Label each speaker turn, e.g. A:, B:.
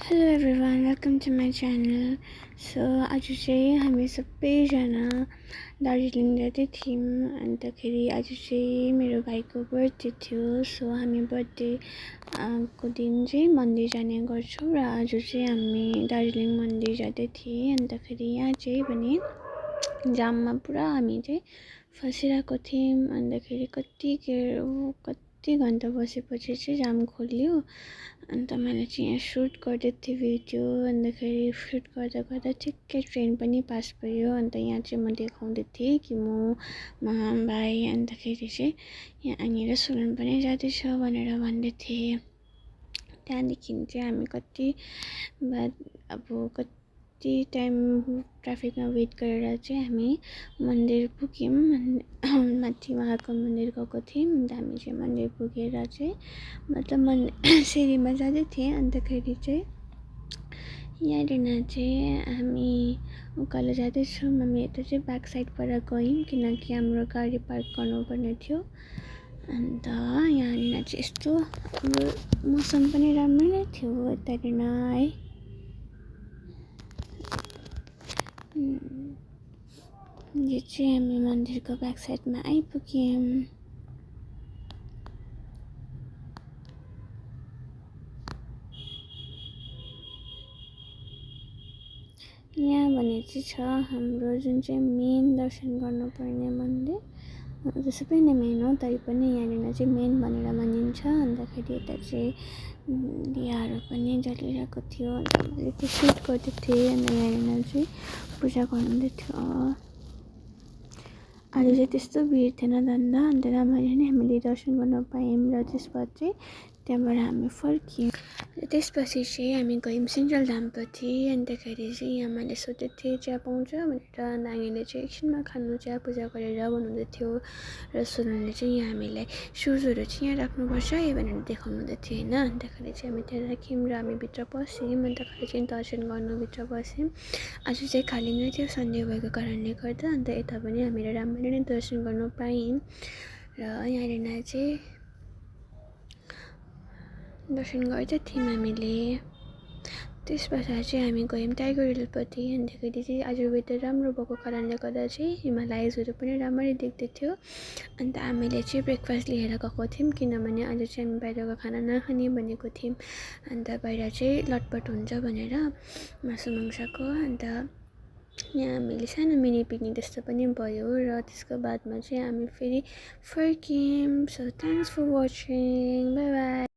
A: Hello everyone, welcome to my channel. So आज चाहिँ हामी सबैजना दार्जिलिङ जाँदै थियौँ। अन्तखेरि आज चाहिँ मेरो भाइको बर्थडे थियो। सो हामी बर्थडे को दिन चाहिँ मन्दिर जाने गर्छौँ र आज चाहिँ हामी दार्जिलिङ मन्दिर जाँदै थियौँ। अन्तखेरि यहाँ चाहिँ भने जाममा पुरा हामी चाहिँ फसिरहेको थियौँ। अन्तखेरि कति घन्टा बसेपछि चाहिँ जाम खोल्यो। अन्त मैले चाहिँ यहाँ सुट गर्दै थिएँ भिडियो। अन्तखेरि सुट गर्दा गर्दा ठिक्कै ट्रेन पनि पास भयो। अन्त यहाँ चाहिँ म देखाउँदै थिएँ कि म भाइ अन्तखेरि चाहिँ यहाँनिर सुलन पनि जाँदैछ भनेर भन्दै थिएँ। त्यहाँदेखि चाहिँ हामी कति टाइम ट्राफिकमा वेट गरेर चाहिँ हामी मन्दिर पुग्यौँ। माथि महाकाल मन्दिर गएको थियौँ। अन्त हामी चाहिँ मन्दिर पुगेर चाहिँ मतलब सिँढीमा जाँदै थिएँ। अन्तखेरि चाहिँ यहाँनिर चाहिँ हामी उकालो जाँदैछौँ। हामी यता चाहिँ ब्याक साइडबाट गयौँ किनकि हाम्रो गाडी पार्क गर्नुपर्ने थियो। अन्त यहाँनिर चाहिँ यस्तो मौसम पनि राम्रो नै थियो यतानिर है। यो चाहिँ हामी मन्दिरको ब्याक साइडमा आइपुग्यौँ। यहाँ भने चाहिँ छ हाम्रो जुन चाहिँ मेन दर्शन गर्नुपर्ने मन्दिर। त्यो सबै नै मेन हो, तै पनि यहाँनिर चाहिँ मेन भनेर मानिन्छ। अन्तखेरि यता चाहिँ दियाहरू पनि जलिरहेको थियो। अन्त मैले त्यो सुट गर्दै थिएँ। अन्त यहाँनिर चाहिँ पूजा गर्नुहुँदै थियो। आज चाहिँ त्यस्तो भिड थिएन धन्दा। अन्त राम्ररी नै हामीले दर्शन गर्न पायौँ र त्यसबाट चाहिँ त्यहाँबाट हामी फर्क्यौँ। त्यसपछि चाहिँ हामी गयौँ सेन्ट्रल धामपट्टि। अन्तखेरि चाहिँ यहाँ मैले सोधेको थिएँ चिया पाउँछ भनेर। नानीले चाहिँ एकछिनमा खानु चिया पूजा गरेर भन्नुहुँदै थियो। र सुनले चाहिँ यहाँ हामीलाई सुजहरू चाहिँ यहाँ राख्नुपर्छ है भनेर देखाउनुहुँदै थियो होइन। अन्तखेरि चाहिँ हामी त्यहाँ राख्यौँ र हामी भित्र पस्यौँ। अन्तखेरि चाहिँ दर्शन गर्नु भित्र पस्यौँ। आज चाहिँ खाली नै थियो सन्डे भएको कारणले गर्दा। अन्त यता पनि हामीले राम्ररी नै दर्शन गर्नु पायौँ। र यहाँनिर चाहिँ दर्शन गर्दै थियौँ हामीले। त्यस पछाडि चाहिँ हामी गयौँ टाइगर हिलपट्टि। अन्तखेरि चाहिँ आज वेदर राम्रो भएको कारणले गर्दा चाहिँ हिमालयजहरू पनि राम्ररी देख्दै थियो। अन्त हामीले चाहिँ ब्रेकफास्ट लिएर गएको थियौँ किनभने आज चाहिँ हामी बाहिरको खाना नखाने भनेको थियौँ। अन्त बाहिर चाहिँ लटपट हुन्छ भनेर मासु मांसको। अन्त यहाँ हामीले सानो मिनी पिकनिक जस्तो पनि भयो र त्यसको बादमा चाहिँ हामी फेरि फर्क्यौँ। So thanks for watching, bye by.